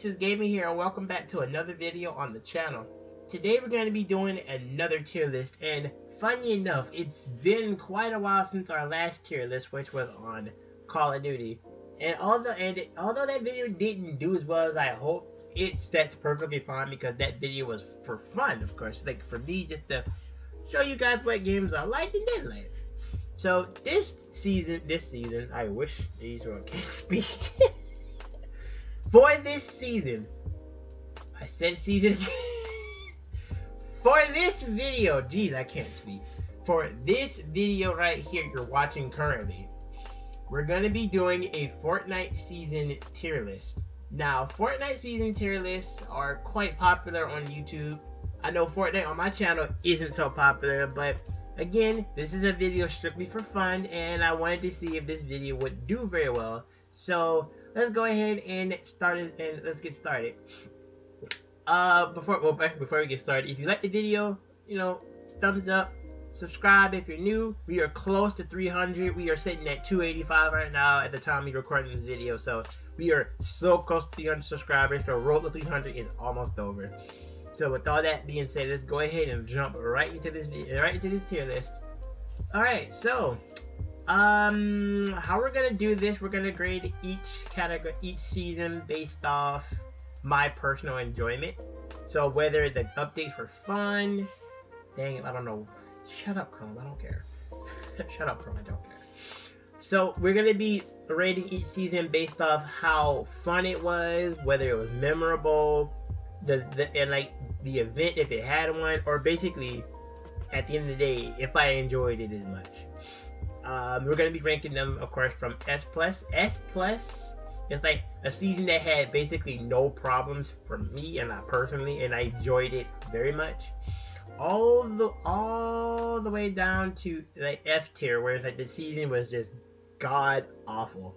Vicious Gaming here, and welcome back to another video on the channel. Today we're going to be doing another tier list, and funny enough, it's been quite a while since our last tier list, which was on Call of Duty. And although that video didn't do as well as I hoped, that's perfectly fine because that video was for fun, of course, like for me, just to show you guys what games I liked and didn't like. So this season, I wish these were can't speak. For this season, I said season. For this video, geez, I can't speak. For this video right here you're watching currently, we're gonna be doing a Fortnite Season Tier List. Now, Fortnite Season Tier Lists are quite popular on YouTube. I know Fortnite on my channel isn't so popular, but again, this is a video strictly for fun, and I wanted to see if this video would do very well. So let's go ahead and start it, and let's get started. Before we get started, if you like the video, thumbs up, subscribe if you're new. We are close to 300. We are sitting at 285 right now at the time we're recording this video, so we are so close to 300 subscribers. So road to 300 is almost over. So with all that being said, let's go ahead and jump right into this tier list. All right, so how we're gonna do this, we're gonna grade each season based off my personal enjoyment. So whether the updates were fun, dang it, I don't know. Shut up, Chrome, I don't care. Shut up, Chrome, I don't care. So we're gonna be rating each season based off how fun it was, whether it was memorable, and like the event if it had one, or basically at the end of the day if I enjoyed it as much. We're gonna be ranking them, of course, from S+. S+ is like a season that had basically no problems for me and I personally, and I enjoyed it very much. All the way down to like F tier, where it's like the season was just god awful.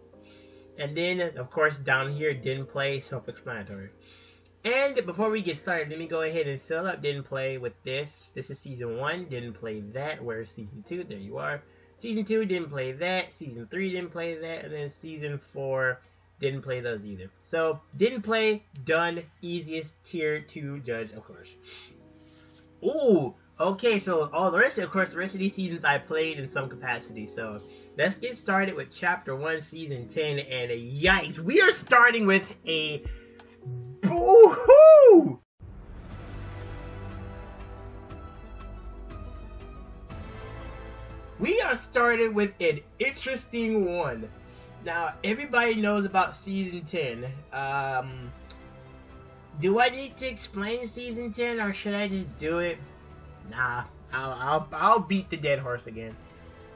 And then of course down here, didn't play, self-explanatory. And before we get started, let me go ahead and fill up didn't play with this. This is season 1, didn't play that. Where's season 2? There you are. Season 2 didn't play that. Season 3 didn't play that. And then season 4 didn't play those either. So didn't play, done, easiest tier to judge, of course. Ooh, okay, so the rest of these seasons I played in some capacity. So let's get started with Chapter 1, Season 10, and yikes, we are starting with a boo-hoo! We are started with an interesting one. Now, everybody knows about Season 10. Do I need to explain Season 10, or should I just do it? Nah, I'll beat the dead horse again.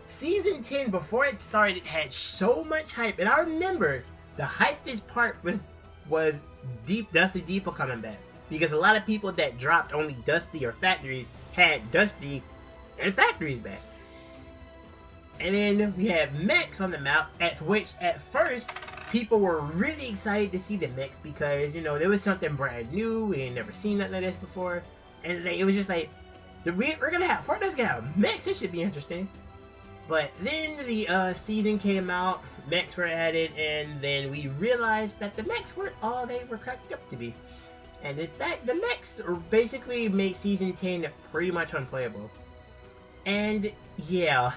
Season 10, before it started, had so much hype, and I remember the hypest part was Dusty Depot coming back, because a lot of people that dropped only Dusty or Factories had Dusty and Factories back. And then we have mechs on the map, which at first people were really excited to see the mechs because there was something brand new. We ain't never seen nothing like this before, and it was just like Fortnite's gonna have mechs. This should be interesting. But then the season came out, mechs were added, and then we realized that the mechs weren't all they were cracked up to be. And in fact, the mechs basically made Season 10 pretty much unplayable. And yeah,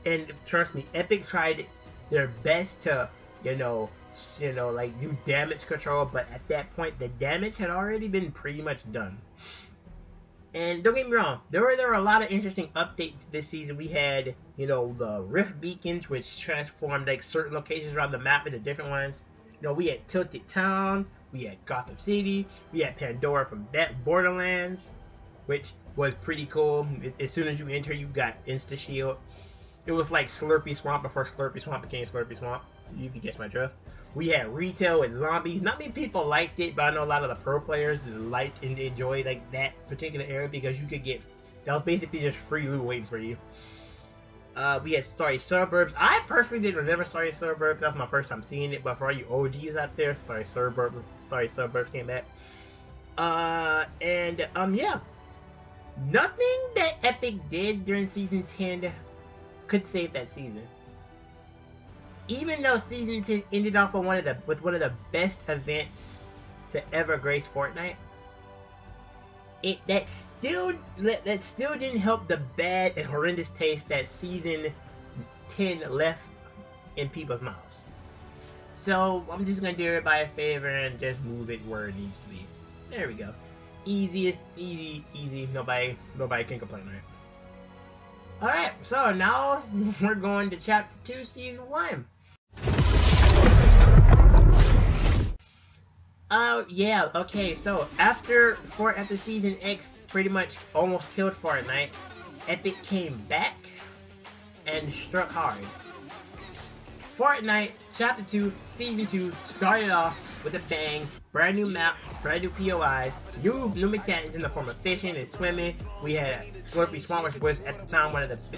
and trust me, Epic tried their best to, like do damage control, but at that point, the damage had already been pretty much done. And don't get me wrong, there were a lot of interesting updates this season. We had, the Rift Beacons, which transformed like certain locations around the map into different ones. We had Tilted Town, we had Gotham City, we had Pandora from Borderlands, which was pretty cool. As soon as you enter, you got Insta Shield. It was like Slurpy Swamp before Slurpy Swamp became Slurpy Swamp, if you catch my drift. We had Retail with Zombies. Not many people liked it, but I know a lot of the pro players liked and enjoyed like that particular era because you could that was basically just free loot waiting for you. We had Starry Suburbs. I personally didn't remember Starry Suburbs. That's my first time seeing it, but for all you OGs out there, Starry Suburbs came back. Yeah. Nothing that Epic did during Season 10 could save that season. even though Season 10 ended off on with one of the best events to ever grace Fortnite. That still didn't help the bad and horrendous taste that Season 10 left in people's mouths. So I'm just gonna do everybody a favor and just move it where it needs to be. There we go. Easy. Nobody can complain, right? Alright, so now we're going to Chapter 2, Season 1. Yeah, okay, so after Season X pretty much almost killed Fortnite, Epic came back and struck hard. Fortnite Chapter 2 Season 2 started off with a bang. Brand new map, brand new POIs, new mechanics in the form of fishing and swimming. We had Slurpee Swamp, which was at the time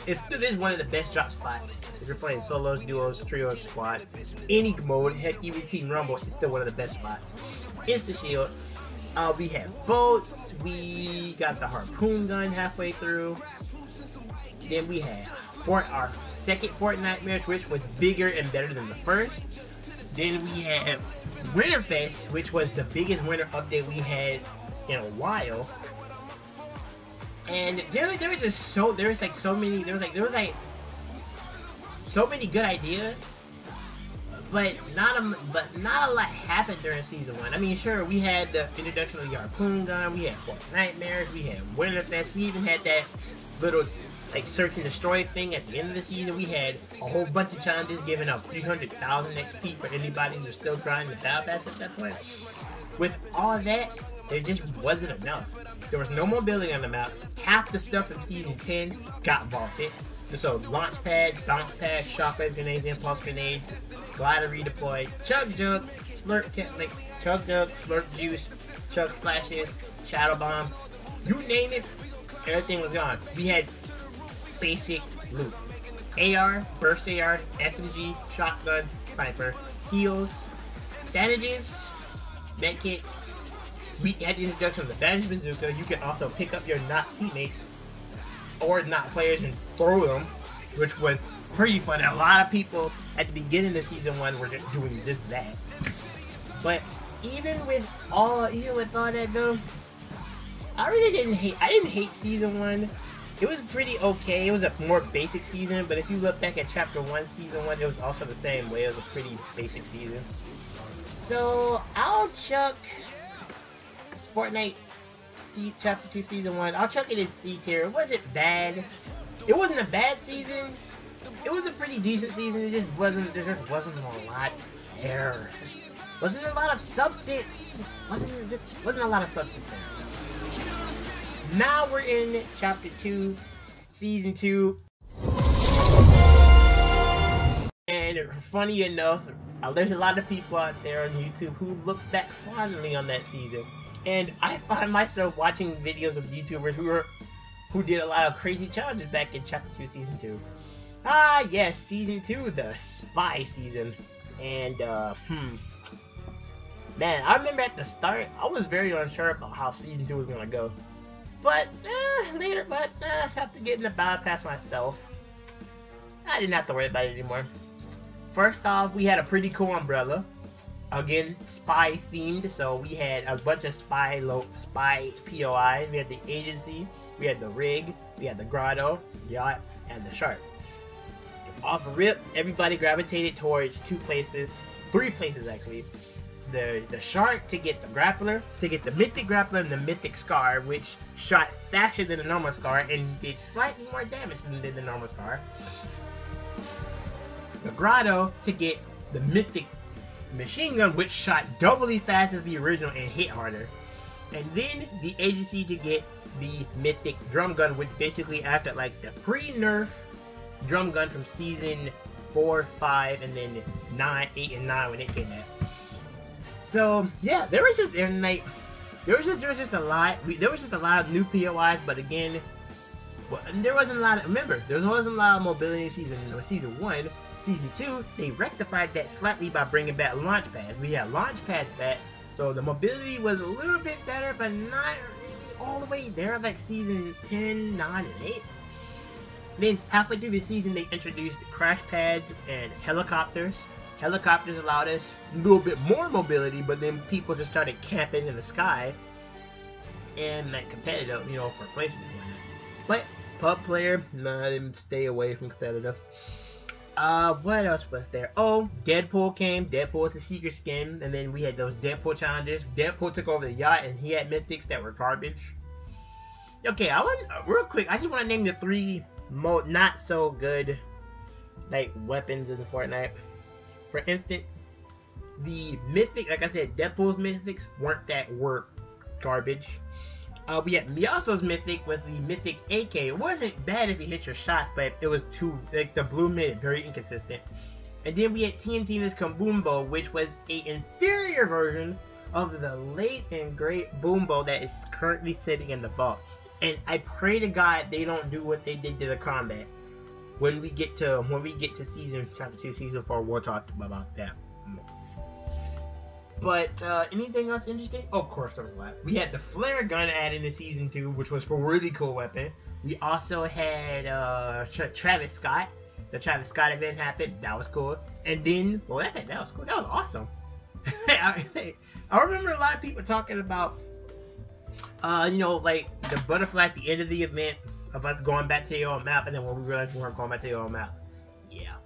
it still is one of the best drop spots. If you're playing solos, duos, trios, squads, any mode, heck, even Team Rumble, it's still one of the best spots. Insta Shield. We had boats. We got the harpoon gun halfway through. Then we had our second Fortnite match, which was bigger and better than the first. Then we had Winterfest, which was the biggest winter update we had in a while. And there was so many good ideas, but not a lot happened during Season 1. I mean, sure, we had the introduction of the harpoon gun, we had Fortnitemares, we had Winterfest, we even had that little like search and destroy thing at the end of the season. We had a whole bunch of challenges giving up 300,000 XP for anybody who's still trying the battle pass at that point. With all of that, there just wasn't enough. There was no mobility on the map. Half the stuff from Season 10 got vaulted. And so launch pads, bounce pads, shockwave grenades, impulse grenades, glider redeployed, chug jug, slurp juice, chug splashes, shadow bombs, you name it, everything was gone. We had basic loot. AR, burst AR, SMG, shotgun, sniper, heals, bandages, medkits. We had the introduction of the bandage bazooka. You can also pick up your not teammates or not players and throw them, which was pretty fun. And a lot of people at the beginning of Season 1 were just doing just that. But even with all that though, I didn't hate Season 1. It was pretty okay. It was a more basic season, but if you look back at Chapter 1, Season 1, it was also the same way. It was a pretty basic season. So, I'll chuck Fortnite Chapter 2, Season 1. I'll chuck it in C tier. It wasn't bad. It wasn't a bad season. It was a pretty decent season. There just wasn't a lot there. Wasn't a lot of substance. Wasn't a lot of substance there. Now we're in Chapter 2, Season 2. And funny enough, there's a lot of people out there on YouTube who look back fondly on that season. And I find myself watching videos of YouTubers who did a lot of crazy challenges back in Chapter 2, Season 2. Ah, yes, Season 2, the spy season. And, man, I remember at the start, I was very unsure about how Season 2 was gonna go. But, later, after getting the battle pass myself, I didn't have to worry about it anymore. First off, we had a pretty cool umbrella. Again, spy themed, so we had a bunch of spy POIs. We had the agency, we had the rig, we had the grotto, yacht, and the shark. Off rip, everybody gravitated towards three places actually. The shark to get the grappler, to get the mythic grappler and the mythic scar, which shot faster than the normal scar and did slightly more damage than the normal scar. The grotto to get the mythic machine gun, which shot doubly fast as the original and hit harder. And then the agency to get the mythic drum gun, which basically acted like the pre-nerf drum gun from Season 4, 5, and then 9, 8, and 9 when it came out. So yeah, there was just a lot of new POIs, but again, there wasn't a lot of, remember, there wasn't a lot of mobility in Season 1. Season 2, they rectified that slightly by bringing back launch pads. We had launch pads back, so the mobility was a little bit better, but not really all the way there like Season 10, 9, and 8. Then halfway through the season, they introduced crash pads and helicopters. Helicopters allowed us a little bit more mobility, but then people just started camping in the sky and like competitive, you know, for placement. But pub player, nah, I didn't stay away from competitive. What else was there? Oh, Deadpool came. Deadpool was a secret skin, and then we had those Deadpool challenges. Deadpool took over the yacht, and he had mythics that were garbage. Okay, I want real quick. I just want to name the 3 not so good like weapons in the Fortnite. For instance, the mythic, like I said, Deadpool's mythics were garbage. We had Miyaso's mythic with the mythic AK. It wasn't bad if you hit your shots, but it was too, like, the blue made it very inconsistent. And then we had TNT's Kaboombo, which was a inferior version of the late and great Boombo that is currently sitting in the vault. And I pray to God they don't do what they did to the combat. When we get to season chapter 2, season 4, we'll talk about that. But anything else interesting? Oh, of course, there was a lot. We had the flare gun added in season 2, which was a really cool weapon. We also had Travis Scott. The Travis Scott event happened. That was cool. And then, well, that was cool. That was awesome. I remember a lot of people talking about, you know, like the butterfly at the end of the event of us going back to the old map, and then when we realized we weren't going back to the old map. Yeah.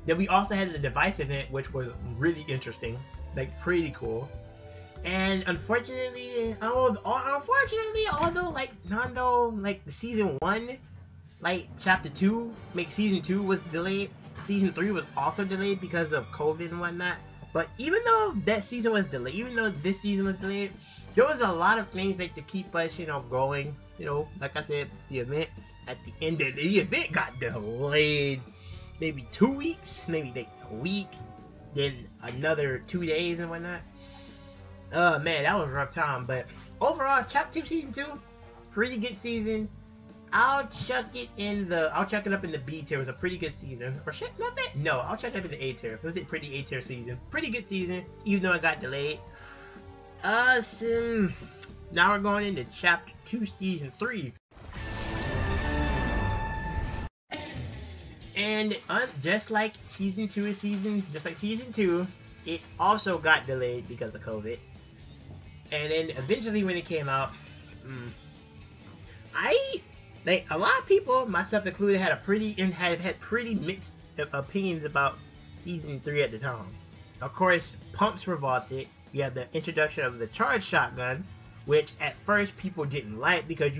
Then we also had the device event, which was really interesting. Like, pretty cool. And unfortunately, although like the season 1, like chapter 2, season 2 was delayed. Season 3 was also delayed because of COVID and whatnot. But even though that season was delayed, even though this season was delayed, there was a lot of things like to keep us, you know, going. You know, like I said, the event at the end of the event got delayed maybe 2 weeks, maybe like a week. Then another 2 days and whatnot. Oh man, that was a rough time. But overall, Chapter 2 Season 2, pretty good season. I'll chuck it up in the B tier. It was a pretty good season. Or shit, not bad. No, I'll chuck it up in the A tier. It was a pretty A tier season. Pretty good season, even though it got delayed. So now we're going into Chapter 2 Season 3. And just like season 2, it also got delayed because of COVID. And then eventually when it came out, a lot of people, myself included, had pretty mixed opinions about season 3 at the time. Of course, pumps were vaulted. We had the introduction of the charge shotgun, which at first people didn't like because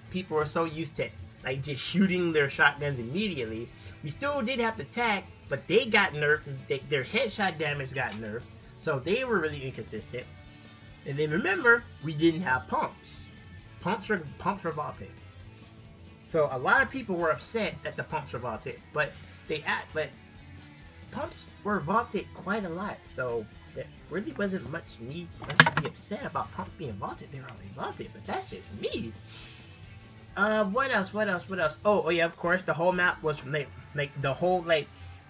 people were so used to like just shooting their shotguns immediately. We still did have to attack, but they got nerfed. Their headshot damage got nerfed, so they were really inconsistent. And then remember, we didn't have pumps. Pumps were vaulted. So a lot of people were upset that the pumps were vaulted, but pumps were vaulted quite a lot. So there really wasn't much need for us to be upset about pumps being vaulted. They were already vaulted, but that's just me. What else? Oh yeah, of course, the whole map was like the whole like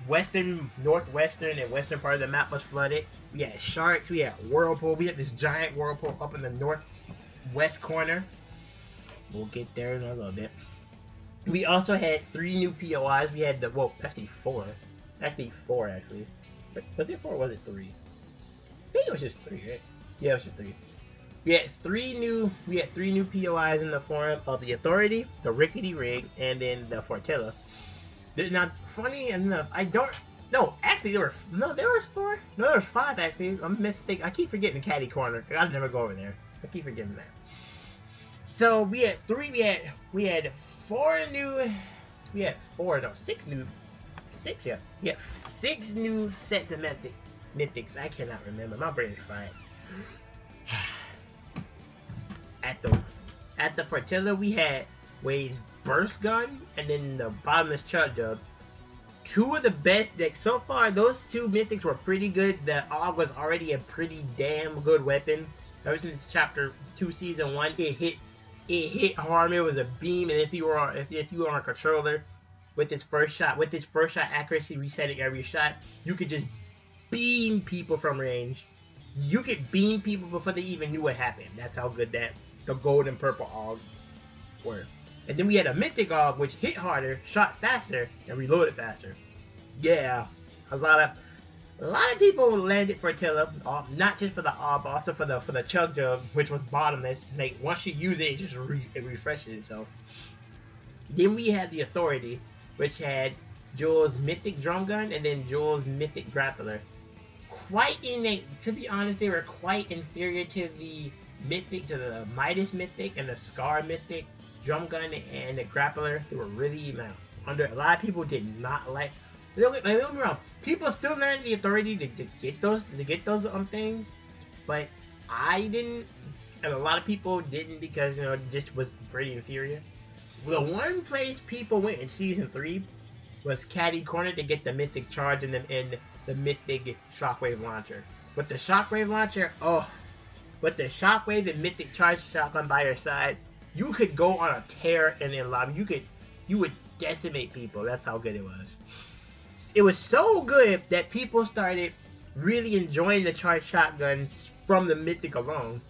western, northwestern, and western part of the map was flooded. We had sharks, we had whirlpool, we had this giant whirlpool up in the northwest corner. We'll get there in a little bit. We also had 3 new POIs. We had actually 4. Actually 4 actually. Was it 4 or was it 3? I think it was just 3, right? Yeah, it was just 3. We had 3 new POIs in the form of the Authority, the Rickety Rig, and then the Fortilla. Now, funny enough, there was 4. No, there was 5 actually. I'm mistaken. I keep forgetting the caddy corner. I never go over there. I keep forgetting that. So we had 6 new sets of mythics. I cannot remember. My brain is fried. At the Fortilla, we had Wade's burst gun and then the bottomless chug jug. 2 of the best decks so far. Those 2 mythics were pretty good. The AUG was already a pretty damn good weapon. Ever since Chapter 2 Season 1, it hit hard. It was a beam, and if you were on a controller with its first shot accuracy resetting every shot, you could just beam people from range. You could beam people before they even knew what happened. That's how good the gold and purple AUG were. And then we had a mythic AUG which hit harder, shot faster, and reloaded faster. Yeah, a lot A lot of people landed for Attila, not just for the but also for the Chug Jug, which was bottomless. Like once you use it, it just it refreshes itself. Then we had the Authority, which had Jules' Mythic Drum Gun and then Jules' Mythic Grappler. To be honest, they were quite inferior to the Mythic, to the Midas Mythic and the Scar Mythic Drum Gun and the Grappler. They were really under. A lot of people did not like. Don't get me wrong. People still learned the Authority to get those things, but I didn't, and a lot of people didn't because it just was pretty inferior. The one place people went in Season 3 was Caddy Corner to get the Mythic Charge and the Mythic Shockwave Launcher. With the Shockwave Launcher, with the Shockwave and Mythic Charge Shotgun by your side, you could go on a tear in the lobby. You would decimate people. That's how good it was. It was so good that people started really enjoying the charged shotguns from the Mythic alone.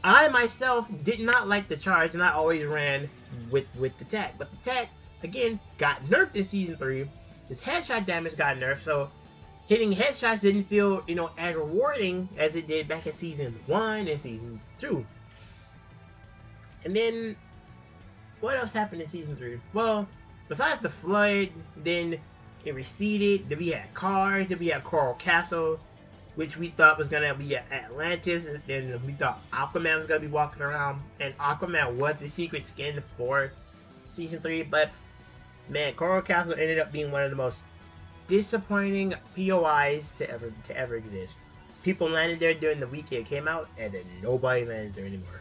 I myself did not like the charge, and I always ran with the tack. But the tack, again, got nerfed in Season 3. Its headshot damage got nerfed, so hitting headshots didn't feel, as rewarding as it did back in Season 1 and Season 2. And then, what else happened in Season 3? Well, besides the flood, then it receded. Then we had cars. Then we had Coral Castle, which we thought was gonna be Atlantis. And then we thought Aquaman was gonna be walking around, and Aquaman was the secret skin for Season 3. But man, Coral Castle ended up being one of the most disappointing POIs to ever exist. People landed there during the week it came out, and then nobody landed there anymore.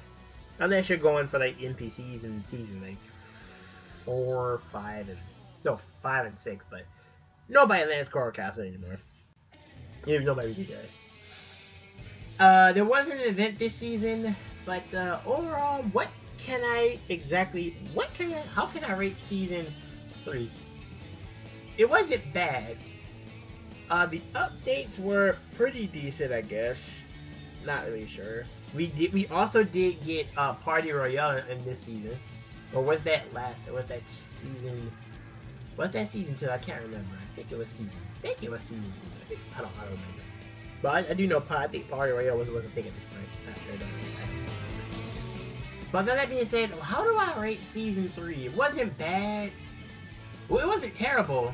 Unless you're going for like NPCs in Season like 4, 5, and 5 and 6, but nobody lands Coral Castle anymore. Even nobody really does. There wasn't an event this season, but overall, how can I rate Season 3? It wasn't bad. The updates were pretty decent, I guess. Not really sure. We also did get Party Royale in this season. Or was that season? Was that Season 2? I can't remember. I think it was Season 2. I don't remember. But I do know I think Party Royale was a thing at this point. Not sure though. But that being said, how do I rate Season 3? It wasn't bad. Well, it wasn't terrible.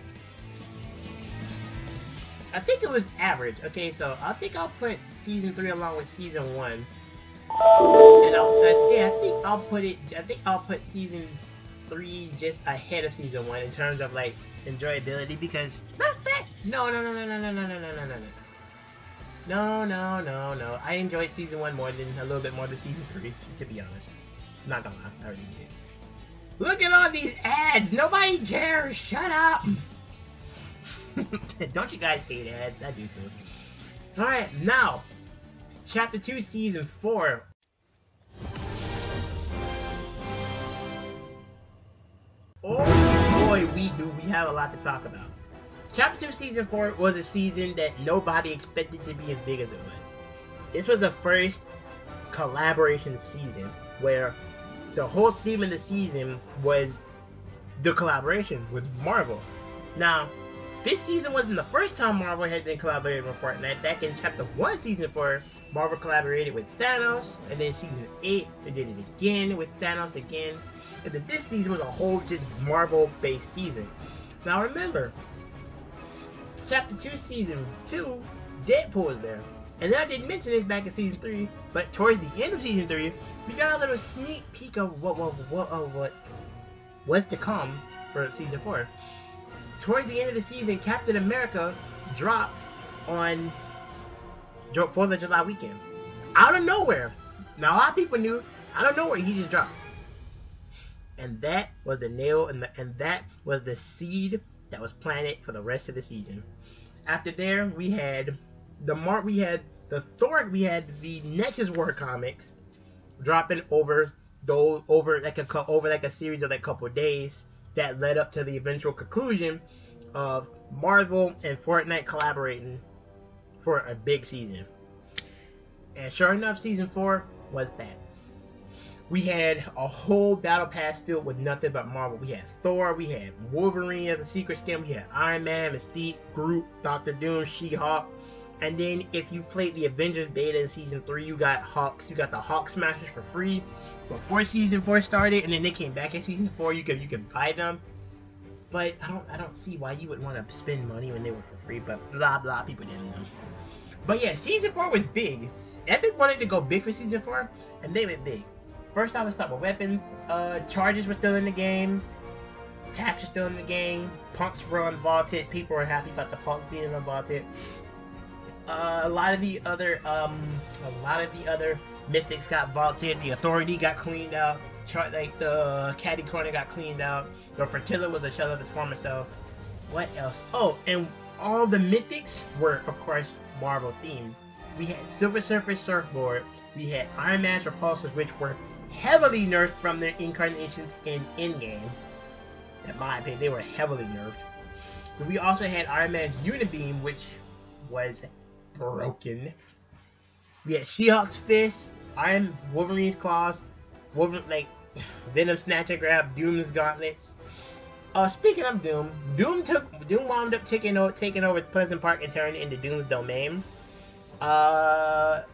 I think it was average. Okay, so I think I'll put Season 3 along with Season 1. And I think I'll put Season 3 just ahead of Season 1 in terms of like enjoyability, because no. I enjoyed Season 1 a little bit more than Season 3, to be honest. Not gonna lie, I already did. Look at all these ads! Nobody cares! Shut up! Don't you guys hate ads? I do too. Alright, now, Chapter 2, Season 4. Oh boy, we have a lot to talk about. Chapter 2 Season 4 was a season that nobody expected to be as big as it was. This was the first collaboration season where the whole theme of the season was the collaboration with Marvel. Now, this season wasn't the first time Marvel had been collaborating with Fortnite. Back in Chapter 1 Season 4, Marvel collaborated with Thanos, and then Season 8, they did it again with Thanos again. And then this season was a whole just Marvel-based season. Now remember, Chapter 2 Season 2, Deadpool was there. And then I didn't mention this back in Season 3, but towards the end of Season 3, we got a little sneak peek of what's to come for Season 4. Towards the end of the season, Captain America dropped on 4th of July weekend. Out of nowhere. Now a lot of people knew, out of nowhere he just dropped. And that was the nail, and that was the seed that was planted for the rest of the season. After there, we had the Nexus War comics dropping over like a series of like a couple of days that led up to the eventual conclusion of Marvel and Fortnite collaborating for a big season. And sure enough, Season 4 was that. We had a whole battle pass filled with nothing but Marvel. We had Thor, we had Wolverine as a secret skin, we had Iron Man, Mystique, Groot, Doctor Doom, She-Hulk. And then if you played the Avengers beta in Season 3, you got the Hulk Smashers for free before Season 4 started, and then they came back in Season 4, you could buy them. But I don't see why you would want to spend money when they were for free, but blah blah, people didn't know. But yeah, Season 4 was big. Epic wanted to go big for Season 4, and they went big. First I would start with weapons. Charges were still in the game. Attacks were still in the game. Pumps were unvaulted. People were happy about the pumps being unvaulted. A lot of the other mythics got vaulted. The Authority got cleaned out. Like the Caddy Corner got cleaned out. The Fertilla was a shell of his former self. What else? Oh, and all the mythics were, of course, Marvel themed. We had Silver Surfer Surfboard. We had Iron Man's repulsors, which were heavily nerfed from their incarnations in Endgame. In my opinion, they were heavily nerfed. But we also had Iron Man's Unibeam, which was broken. We had She-Hulk's Fist, Wolverine's Claws, Venom Snatch and Grab, Doom's Gauntlets. Speaking of Doom, Doom wound up taking over Pleasant Park and turning it into Doom's domain. The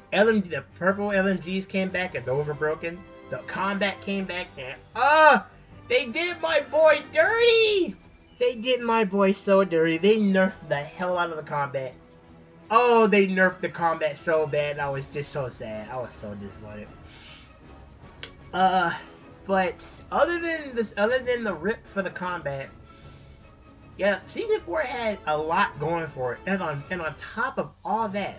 purple LMGs came back and those were broken. The combat came back and they did my boy dirty! They did my boy so dirty. They nerfed the hell out of the combat. Oh, they nerfed the combat so bad. I was just so sad. I was so disappointed. But other than the rip for the combat, yeah, Season 4 had a lot going for it. And on top of all that,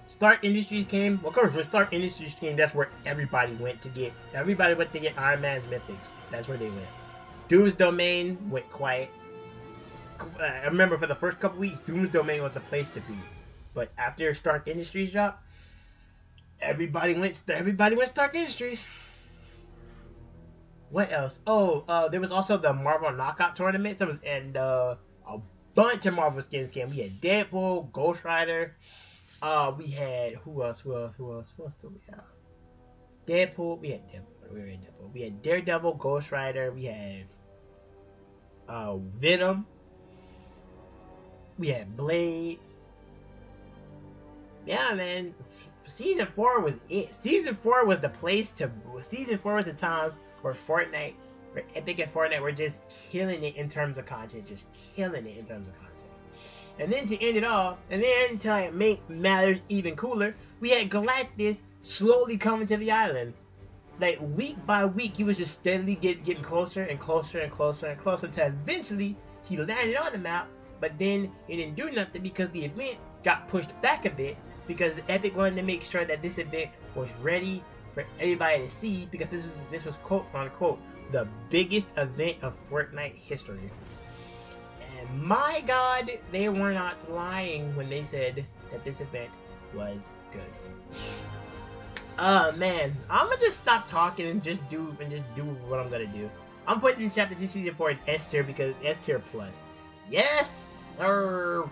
Stark Industries came. Well, of course, when Stark Industries came, that's where everybody went to get Iron Man's Mythics. That's where they went. Doom's Domain went quiet. I remember for the first couple weeks, Doom's Domain was the place to be. But after Stark Industries dropped, everybody went Stark Industries. What else? Oh, there was also the Marvel Knockout Tournament. And a bunch of Marvel skins came. We had Deadpool, Ghost Rider. We had who else do we have? Deadpool. We had Deadpool. We had Daredevil, Ghost Rider. We had Venom. We had Blade. Yeah, man. Season 4 was it. Season 4 was the place to. Season 4 was the time where Epic and Fortnite were just killing it in terms of content. And then to end it all, and then to make matters even cooler, we had Galactus slowly coming to the island. Like, week by week, he was just steadily getting closer and closer and closer and closer until eventually he landed on the map, but then it didn't do nothing because the event got pushed back a bit because Epic wanted to make sure that this event was ready for everybody to see because this was quote unquote the biggest event of Fortnite history. And my God, they were not lying when they said that this event was good. Man, I'm gonna just stop talking and just do what I'm gonna do. I'm putting Chapter 2 Season 4 in S tier because S tier plus. Yes, sir.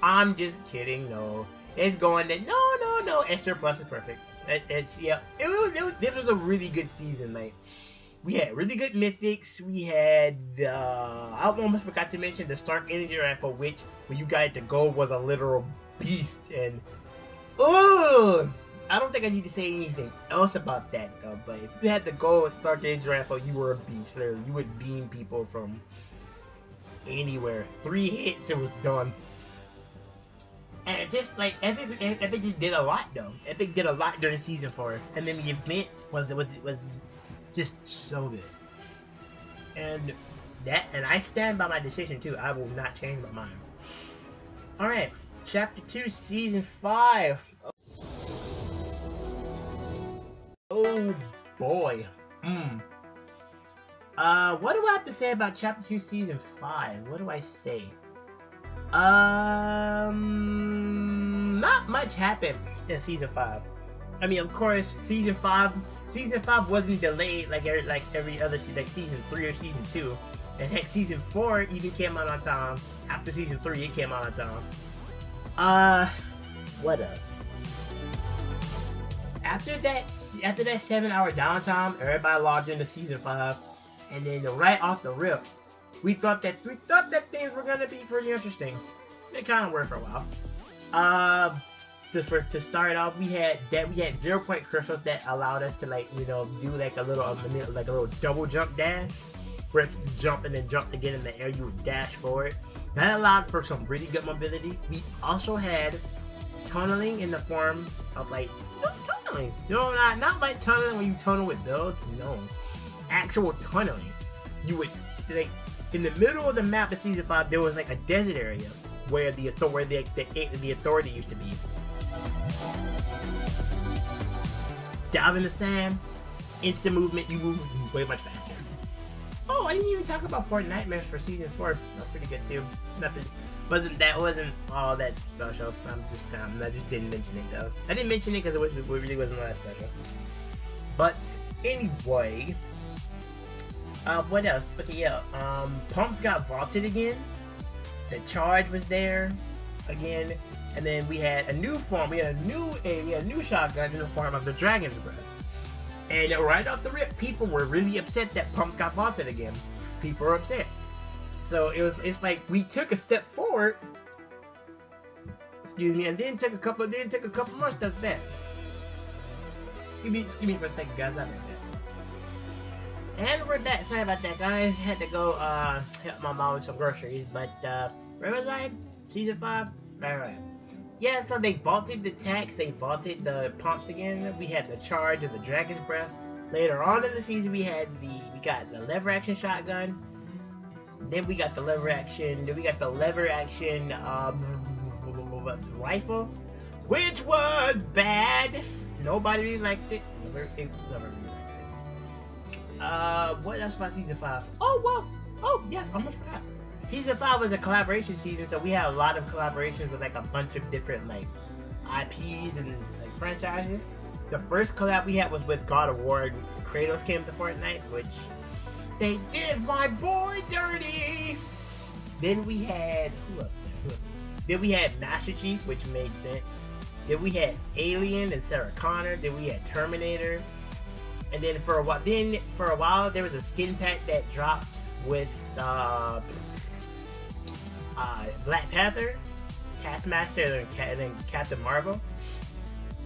I'm just kidding. No, it's going to no. S tier plus is perfect. This was a really good season. Like, we had really good mythics. We had I almost forgot to mention the Stark Energy Rifle, which when you got it to gold was a literal beast. And I don't think I need to say anything else about that though. But if you had the gold Stark Energy Rifle, you were a beast. Literally, you would beam people from anywhere. 3 hits, it was done. And just like Epic just did a lot though. Epic did a lot during Season 4, and then the event was just so good. And I stand by my decision too. I will not change my mind. All right, Chapter 2, Season 5. Oh boy. What do I have to say about Chapter 2, Season 5? What do I say? Not much happened in Season 5. I mean, of course, Season 5 wasn't delayed like every other season, like Season 3 or Season 2. And heck, Season 4 even came out on time. After Season 3, it came out on time. What else? After that, after that 7-hour downtime, everybody logged into Season 5, and then right off the rip, we thought that things were gonna be pretty interesting. They kind of were for a while. To start off, we had 0-point crystals that allowed us to do like a little double jump dash, where if you jump and then jump again in the air, you would dash forward. That allowed for some really good mobility. We also had tunneling in the form of tunneling. No, not like tunneling when you tunnel with builds. No, actual tunneling. You would in the middle of the map of Season 5. There was like a desert area where the authority used to be. Dive in the sand, instant movement. You move way much faster. Oh, I didn't even talk about Fortnite Nightmares for Season 4. That's pretty good too. Wasn't all that special. I just didn't mention it though. I didn't mention it because it really wasn't all that special. But anyway, what else? Okay, yeah. Pumps got vaulted again. The charge was there again, and then we had a new form. We had a new shotgun in the form of the Dragon's Breath. And right off the rip, people were really upset that Pumps got vaulted again. People were upset. So it's like we took a step forward, excuse me, and then took a couple more steps back. Excuse me for a second, guys. I'll be back. And we're back. Sorry about that, guys. Had to go help my mom with some groceries. But where was I? Season 5. Right. Yeah. So they vaulted the tax. They vaulted the pumps again. We had the charge of the Dragon's Breath. Later on in the season, we got the lever action shotgun. Then we got the lever action. Rifle, which was bad. Nobody really liked it. Never really liked it. What else about Season 5? Oh, well. Oh, yeah, I almost forgot. Season 5 was a collaboration season, so we had a lot of collaborations with like a bunch of different like IPs and like franchises. The first collab we had was with God of War. Kratos came to Fortnite, which they did my boy dirty. Then we had who else? Then we had Master Chief, which made sense. Then we had Alien and Sarah Connor. Then we had Terminator. And then for a while there was a skin pack that dropped with Black Panther, Taskmaster, and then Captain Marvel.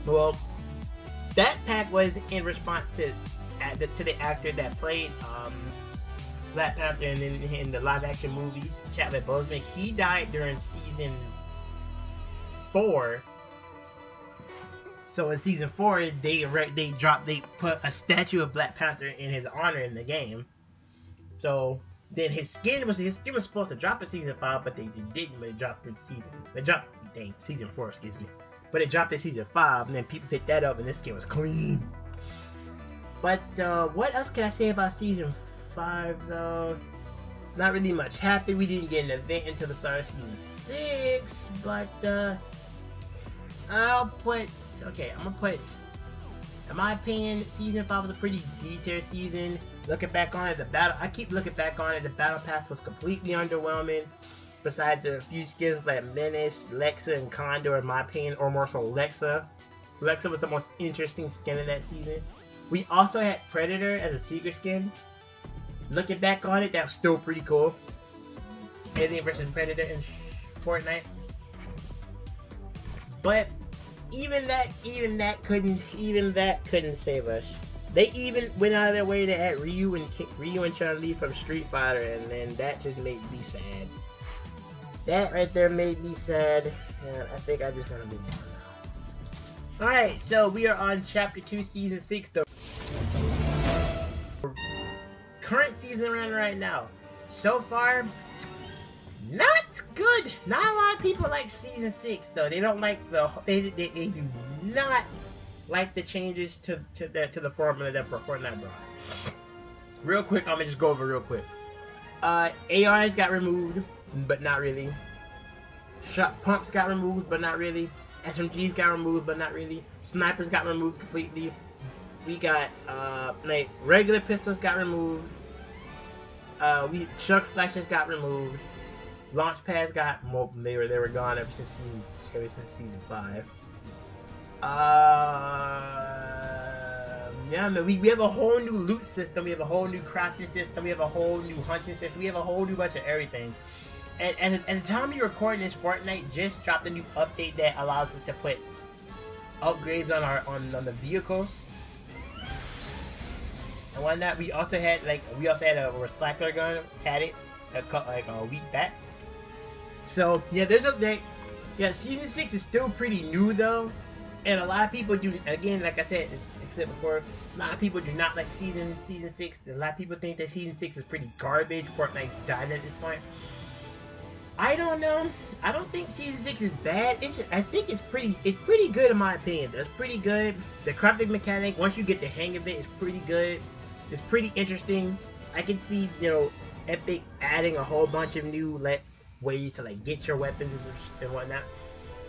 Well, that pack was in response to the actor that played Black Panther in the live action movies, Chadwick Boseman. He died during Season 4. So in Season 4, they put a statue of Black Panther in his honor in the game. So then his skin was supposed to drop in Season 5, but they didn't. But it dropped in Season 4, excuse me. But it dropped in Season 5, and then people picked that up, and this skin was clean. But what else can I say about Season 5 though? Not really much happened. We didn't get an event until the start of Season 6. But I'm gonna put, in my opinion, Season 5 was a pretty D-tier season. Looking back on it, the battle pass was completely underwhelming. Besides a few skins like Menace, Lexa, and Condor, in my opinion, or more so Lexa. Lexa was the most interesting skin in that season. We also had Predator as a secret skin. Looking back on it, that was still pretty cool. Alien vs Predator in Fortnite. But even that couldn't save us. They even went out of their way to add Ryu and Chun-Li from Street Fighter, and then that just made me sad. That right there made me sad, and I think I just gonna be done now. Alright, so we are on Chapter 2, Season 6, the current season right now. So far, not good. Not a lot of people like Season 6 though. They don't like they do not like the changes to the formula that Fortnite brought. Real quick, I'm gonna just go over real quick. ARs got removed, but not really. Shot pumps got removed, but not really. SMGs got removed, but not really. Snipers got removed completely. We got like regular pistols got removed. Chunk splashes got removed. Launch pads got they were gone ever since season 5. Yeah, man, we have a whole new loot system, we have a whole new crafting system, we have a whole new hunting system, we have a whole new bunch of everything. And at the time you're recording this, Fortnite just dropped a new update that allows us to put upgrades on the vehicles and whatnot. We also had a recycler gun, had it like a week back. So yeah, there's update. Yeah, season 6 is still pretty new though, and a lot of people do. Again, like I said before, a lot of people do not like season 6. A lot of people think that season 6 is pretty garbage. Fortnite's died at this point. I don't know. I don't think season 6 is bad. I think it's pretty good in my opinion. It's pretty good. The crafting mechanic, once you get the hang of it, is pretty good. It's pretty interesting. I can see, Epic adding a whole bunch of new ways to get your weapons and whatnot.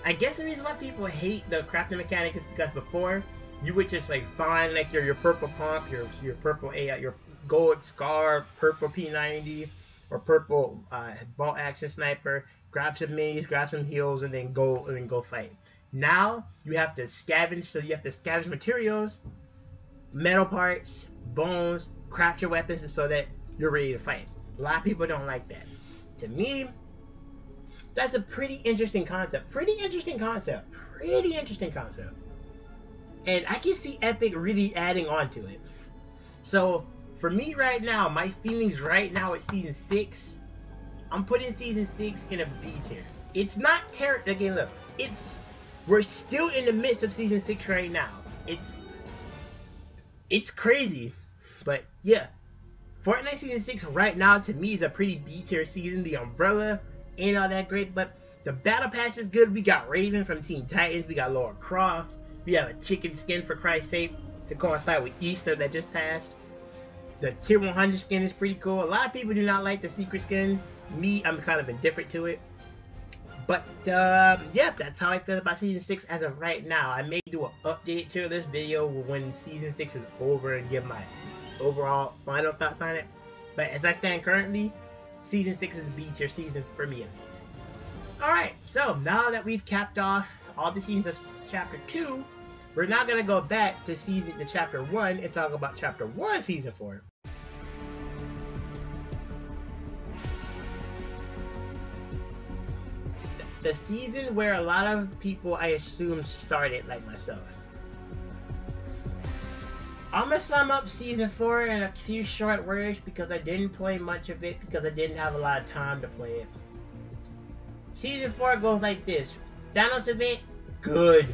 I guess the reason why people hate the crafting mechanic is because before you would just find your purple pump, your purple your gold scar, purple P90, or purple bolt action sniper, grab some minis, grab some heals, and then go fight. Now you have to scavenge, so you have to scavenge materials, metal parts, bones, craft your weapons so that you're ready to fight. A lot of people don't like that. To me, that's a pretty interesting concept. And I can see Epic really adding on to it. So for me right now, my feelings right now at season 6, I'm putting season 6 in a B tier. It's not terrible. Again, look, we're still in the midst of season 6 right now. It's crazy, but yeah, Fortnite season 6 right now to me is a pretty B tier season. The umbrella ain't all that great, but the battle pass is good. We got Raven from Teen Titans. We got Lara Croft. We have a chicken skin, for Christ's sake, to coincide with Easter that just passed. The tier 100 skin is pretty cool. A lot of people do not like the secret skin. Me, I'm kind of indifferent to it. But yeah, that's how I feel about season 6 as of right now. I may do an update to this video when season 6 is over and give my overall final thoughts on it. But as I stand currently, season 6 is a B tier season for me at least. Alright, so now that we've capped off all the seasons of chapter 2, we're now going to go back to chapter 1 and talk about chapter 1 season 4. The season where a lot of people, I assume, started like myself. I'm going to sum up season 4 in a few short words because I didn't play much of it because I didn't have a lot of time to play it. Season 4 goes like this. Thanos event, good.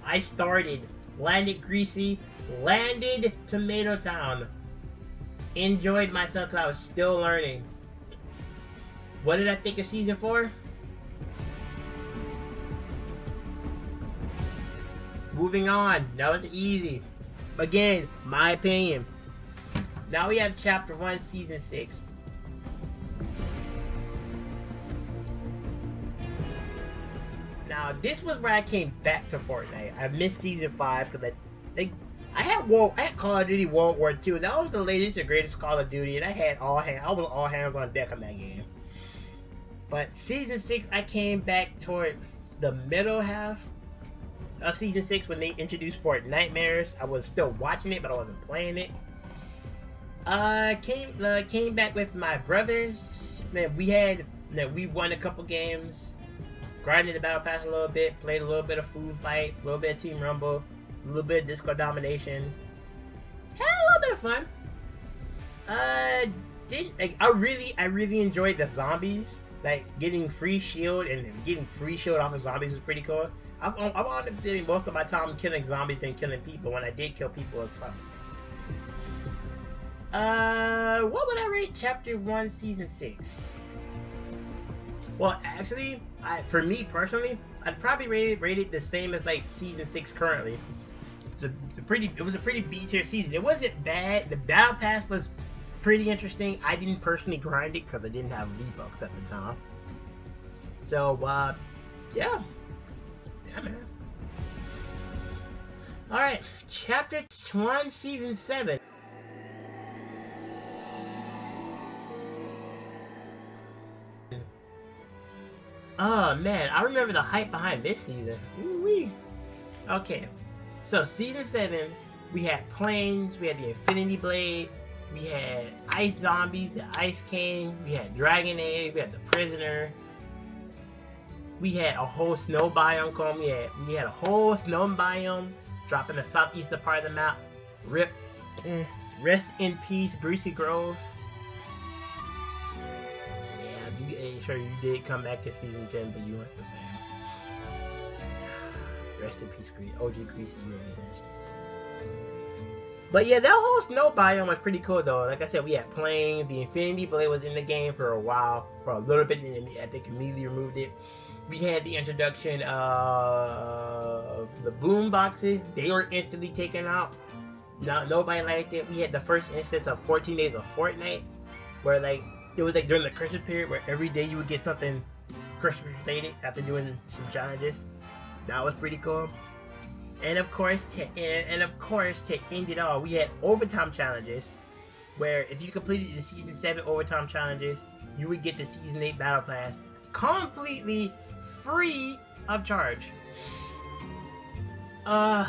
I started, landed Greasy, landed Tomato Town. Enjoyed myself because I was still learning. What did I think of season 4? Moving on, that was easy. Again, my opinion. Now we have chapter 1, season 6. Now, this was where I came back to Fortnite. I missed season 5 because I had Call of Duty World War II. That was the latest and greatest Call of Duty, and I was all hands on deck on that game. But season 6, I came back toward the middle half of season 6 when they introduced Fortnitemares. I was still watching it, but I wasn't playing it. Came back with my brothers. Man, we won a couple games. Grinded the battle pass a little bit, played a little bit of food fight, a little bit of Team Rumble, a little bit of Disco domination. Had a little bit of fun. I really enjoyed the zombies. Getting free shield off of zombies was pretty cool. I wound up spending most of my time killing zombies than killing people. When I did kill people, it was probably what would I rate chapter 1, season 6? Well, actually, for me personally, I'd probably rate it the same as season 6 currently. It was a pretty B tier season. It wasn't bad. The battle pass was pretty interesting. I didn't personally grind it because I didn't have V-Bucks at the time. So yeah, man. All right, chapter 1, season 7. Oh man, I remember the hype behind this season. Woo-wee. Okay, so season 7 We had planes, we had the Infinity Blade, we had Ice Zombies, the Ice King, we had Dragon Age, we had the Prisoner, we had a whole snow biome come, we had a whole snow biome drop in the southeastern part of the map. RIP. Rest in peace, Greasy Grove. Yeah, sure you did come back to season 10, but you weren't the same. Rest in peace, OG Greasy, you were the best. But yeah, that whole snow biome was pretty cool though. Like I said, we had planes, the Infinity Blade was in the game for a while, for a little bit, and then Epic immediately removed it. We had the introduction of the boom boxes. They were instantly taken out. No, nobody liked it. We had the first instance of 14 days of Fortnite, where like it was like during the Christmas period, where every day you would get something Christmas related after doing some challenges. That was pretty cool. And of course, to end it all, we had overtime challenges, where if you completed the Season 7 overtime challenges, you would get the Season 8 Battle Pass completely free of charge. Now,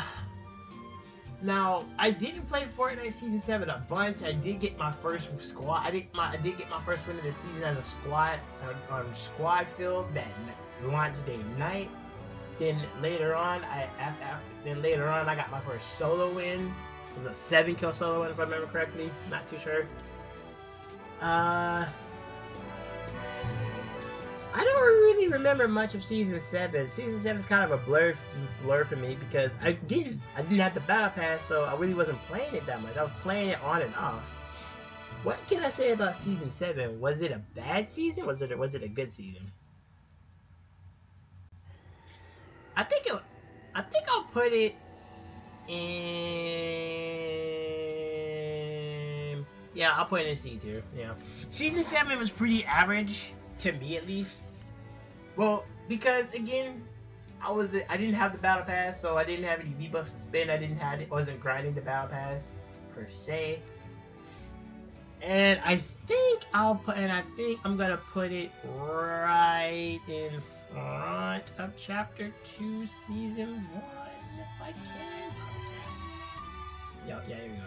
I didn't play Fortnite Season 7 a bunch. I did get my first squad. I did get my first win of the season as a squad on squad field that launch day night. Then later on, I got my first solo win. It was a 7-kill solo win, if I remember correctly. Not too sure. I don't really remember much of Season 7. Season 7 is kind of a blur for me because I didn't have the Battle Pass, so I really wasn't playing it that much. I was playing it on and off. What can I say about Season 7? Was it a bad season? Was it a good season? I think I'll put it in. Yeah, I'll put it in C tier. Yeah, Season 7 was pretty average. To me, at least. Well, because again, I didn't have the Battle Pass, so I didn't have any V-Bucks to spend. I wasn't grinding the Battle Pass per se. And I think I'm gonna put it right in front of Chapter 2, Season 1, if I can. Yeah, there we go.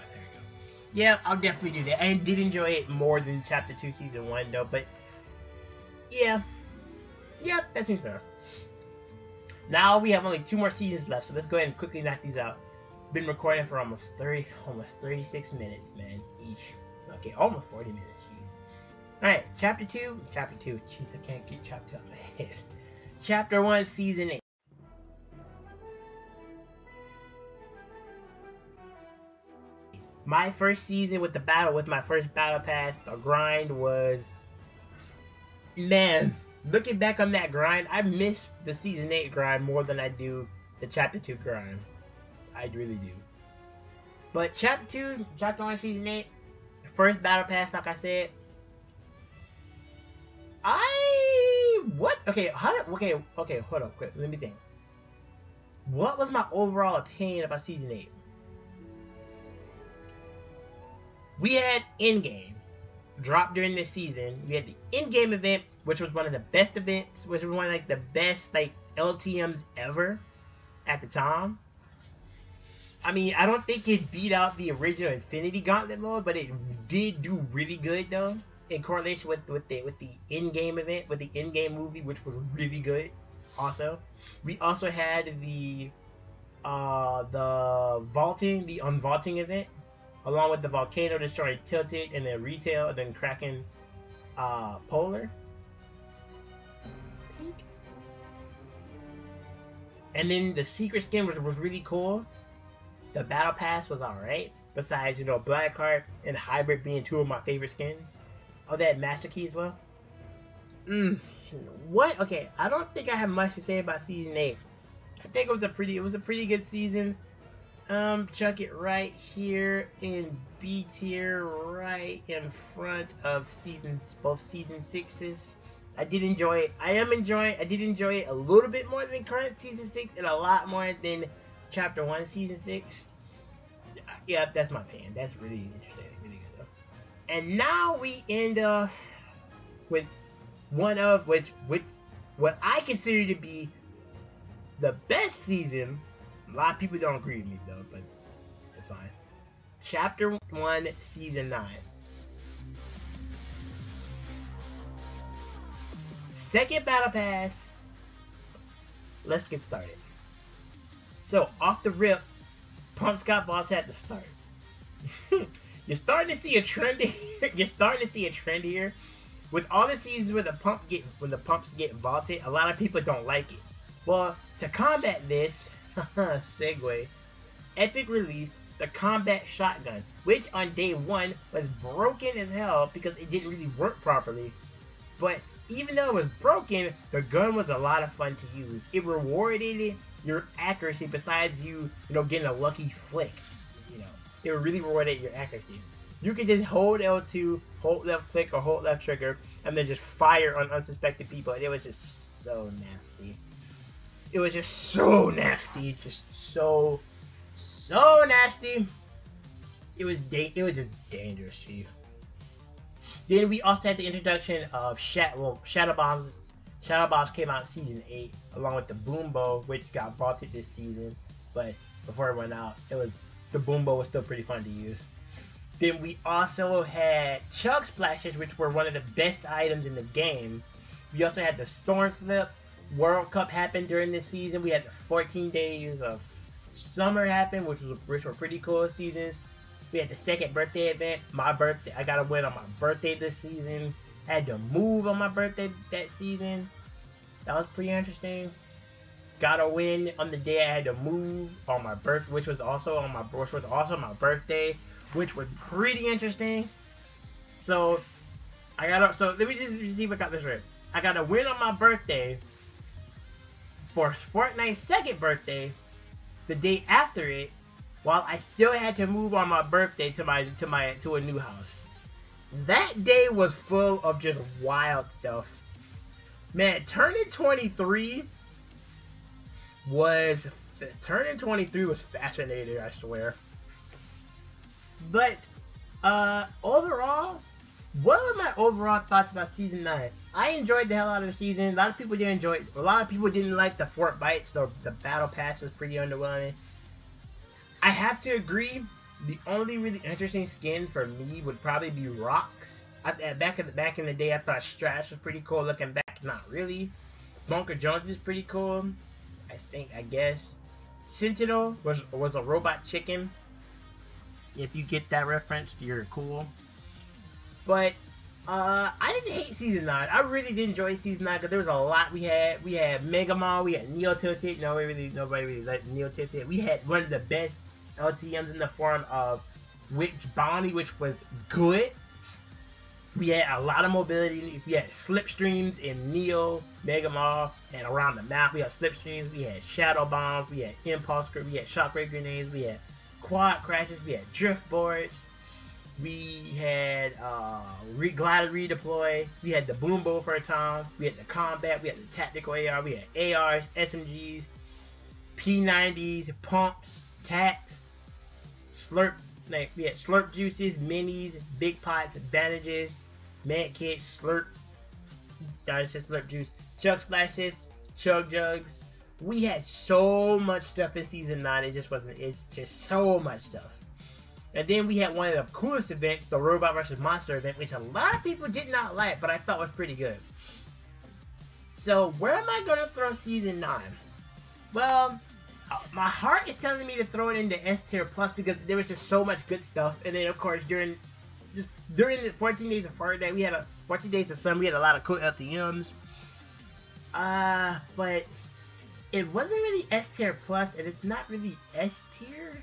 Yeah, I'll definitely do that. I did enjoy it more than Chapter 2, Season 1, though, but yeah, that seems fair. Now we have only 2 more seasons left, so let's go ahead and quickly knock these out. Been recording for almost 36 minutes, man, each. Okay, almost 40 minutes, jeez. Alright, Chapter 2. Jeez, I can't get Chapter 2 out of my head. Chapter 1, Season 8. My first season with my first Battle Pass, the grind was... Man, looking back on that grind, I miss the Season 8 grind more than I do the Chapter 2 grind. I really do. But Chapter 1, Season 8, first Battle Pass, like I said. Okay, hold on, quick, let me think. What was my overall opinion about Season 8? We had Endgame drop during this season. We had the in-game event, which was one of the best events, which was one of like the best like LTMs ever at the time. I mean, I don't think it beat out the original Infinity Gauntlet mode, but it did do really good though, in correlation with the in-game event, with the in-game movie, which was really good. Also, we also had the unvaulting event, along with the volcano destroying Tilted and then Retail and then cracking Polar. Pink. And then the secret skin was really cool. The Battle Pass was alright. Besides, Blackheart and Hybrid being 2 of my favorite skins. Oh, they had Master Key as well. What? Okay, I don't think I have much to say about Season 8. I think it was a pretty good season. Chuck it right here in B tier, right in front of both season 6s. I did enjoy it. I did enjoy it a little bit more than current Season 6 and a lot more than Chapter 1, Season 6. Yeah, that's my opinion. That's really interesting. Really good stuff. And now we end up with what I consider to be the best season. A lot of people don't agree with me though, but It's fine. Chapter 1, Season 9. Second Battle Pass. Let's get started. So, off the rip, Pump Scott Vaults had to start. You're starting to see a trend here. You're starting to see a trend here. With all the seasons where the pumps get vaulted, a lot of people don't like it. Well, to combat this, segue, Epic released the Combat Shotgun, which on day 1 was broken as hell because it didn't really work properly. But even though it was broken, the gun was a lot of fun to use. It rewarded your accuracy besides you getting a lucky flick. It really rewarded your accuracy. You could just hold L2, hold left click, or hold left trigger, and then just fire on unsuspected people. And it was just so nasty. It was just so nasty. Just so nasty. It was just dangerous, Chief. Then we also had the introduction of Shadow Bombs. Shadow Bombs came out in Season 8, along with the Boom Bow, which got vaulted this season. But before it went out, the Boom Bow was still pretty fun to use. Then we also had Chug Splashes, which were one of the best items in the game. We also had the Storm Flip. World Cup happened during this season. We had the 14 days of summer happen, which were pretty cool seasons. We had the second birthday event. My birthday, I got a win on my birthday this season. I had to move on my birthday that season. That was pretty interesting. Got a win on the day I had to move on my birthday, which was also my birthday, which was pretty interesting. So let me just see if I got this right. I got a win on my birthday for Fortnite's second birthday, the day after it, while I still had to move on my birthday to a new house. That day was full of just wild stuff. Man, turning 23 was fascinating, I swear. But overall, what were my overall thoughts about Season 9? I enjoyed the hell out of the season. A lot of people didn't enjoy it. A lot of people didn't like the Fort Bites. The Battle Pass was pretty underwhelming. I have to agree, the only really interesting skin for me would probably be Rocks. Back in the day, I thought Strash was pretty cool. Looking back, not really. Bunker Jones is pretty cool, I guess. Sentinel was a robot chicken. If you get that reference, you're cool. But I didn't hate Season 9. I really did enjoy Season 9 because there was a lot we had. We had Megamon, we had Neo Tilted. Nobody really liked Neo Tilted. We had one of the best LTMs in the form of Witch Bounty, which was good. We had a lot of mobility. We had slipstreams in Neo, Megamon, and around the map. We had slipstreams. We had Shadow Bombs. We had Impulse. We had Shockwave Grenades. We had Quad Crashes. We had Drift Boards. We had Glide Redeploy. We had the Boom Bow for a time. We had the Combat. We had the Tactical AR. We had ARs, SMGs, P90s, Pumps, Tacs, Slurp. We had Slurp Juices, Minis, Big Pots, Bandages, Med Kits, Slurp Juice, Chug Splashes, Chug Jugs. We had so much stuff in Season 9. It's just so much stuff. And then we had one of the coolest events, the Robot vs. Monster event, which a lot of people did not like, but I thought was pretty good. So, where am I going to throw Season 9? Well, my heart is telling me to throw it into S Tier Plus because there was just so much good stuff. And then, of course, during the 14 days of Fortnite, we had 14 days of summer, we had a lot of cool LTMs. But it wasn't really S Tier Plus, and it's not really S Tier.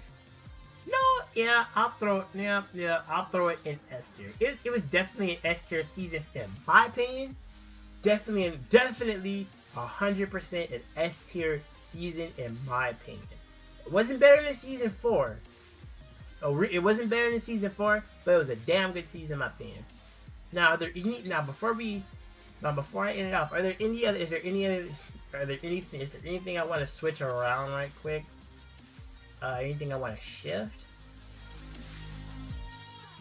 No, yeah, I'll throw it in S Tier. It was definitely an S Tier season in my opinion. Definitely 100% an S Tier season in my opinion. It wasn't better than Season 4. It wasn't better than Season 4, but it was a damn good season in my opinion. Now, before I end it off, is there anything I want to switch around right quick? Anything I want to shift?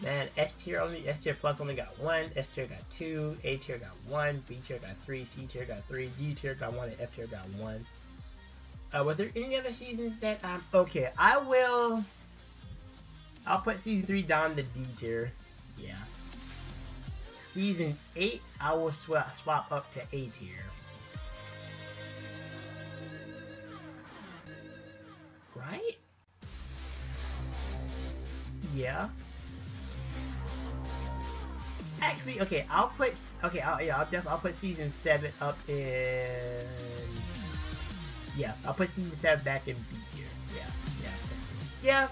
Man, S Tier Plus only got 1, S Tier got 2, A Tier got 1, B Tier got 3, C Tier got 3, D Tier got 1, and F Tier got 1. Was there any other seasons that okay, I will I'll put season 3 down the D tier. Yeah. Season 8, I will swap up to A tier. Right? Yeah. Actually, okay, I'll put I'll put season 7 up in. Yeah, I'll put season 7 back in B tier. Yeah.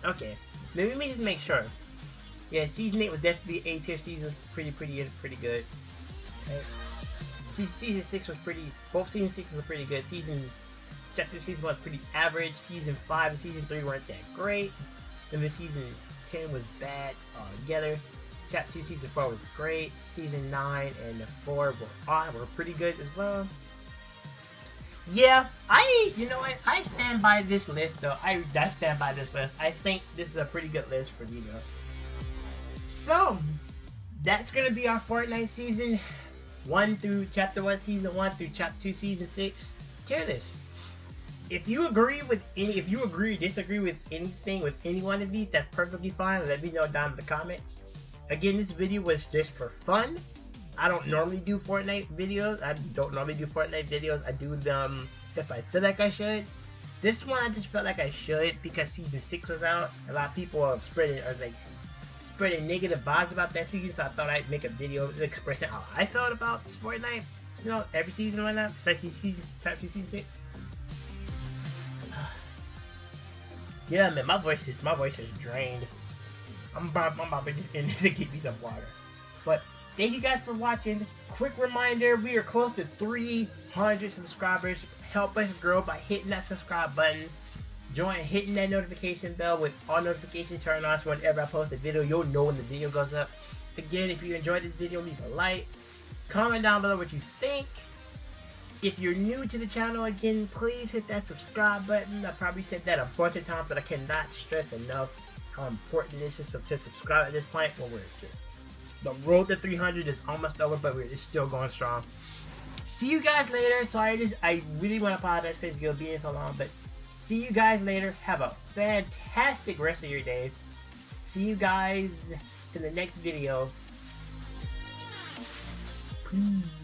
Okay. Let me just make sure. Yeah, season 8 was definitely A tier. Season pretty good. Okay. Season 6 was pretty. Both season 6 were pretty good. Chapter season 1 was pretty average. Season 5 and season 3 weren't that great. And then season 10 was bad altogether. Chapter 2, season 4 was great. Season 9 and the 4 were pretty good as well. Yeah, you know what? I stand by this list though. I stand by this list. I think this is a pretty good list for me though. So, that's gonna be our Fortnite season 1 through Chapter 1, Season 1 through Chapter 2, Season 6 tier list. If you agree or disagree with anything with any one of these, that's perfectly fine. Let me know down in the comments. Again, this video was just for fun. I don't normally do Fortnite videos. I do them if I feel like I should. This one I just felt like I should because Season 6 was out. A lot of people are spreading negative vibes about that season, so I thought I'd make a video expressing how I felt about Fortnite. You know, every season right now, especially Chapter 2, Season 6. Yeah, man, my voice is drained. I'm about to just end this to get me some water. But thank you guys for watching. Quick reminder, we are close to 300 subscribers. Help us grow by hitting that subscribe button. Hitting that notification bell with all notifications turned on, so whenever I post a video, you'll know when the video goes up. Again, if you enjoyed this video, leave a like. Comment down below what you think. If you're new to the channel, again, please hit that subscribe button. I probably said that a bunch of times, but I cannot stress enough how important it is to subscribe at this point when we're just... The road to 300 is almost over, but it's still going strong. See you guys later. Sorry, I really want to apologize for this video being so long, but see you guys later. Have a fantastic rest of your day. See you guys in the next video. Peace.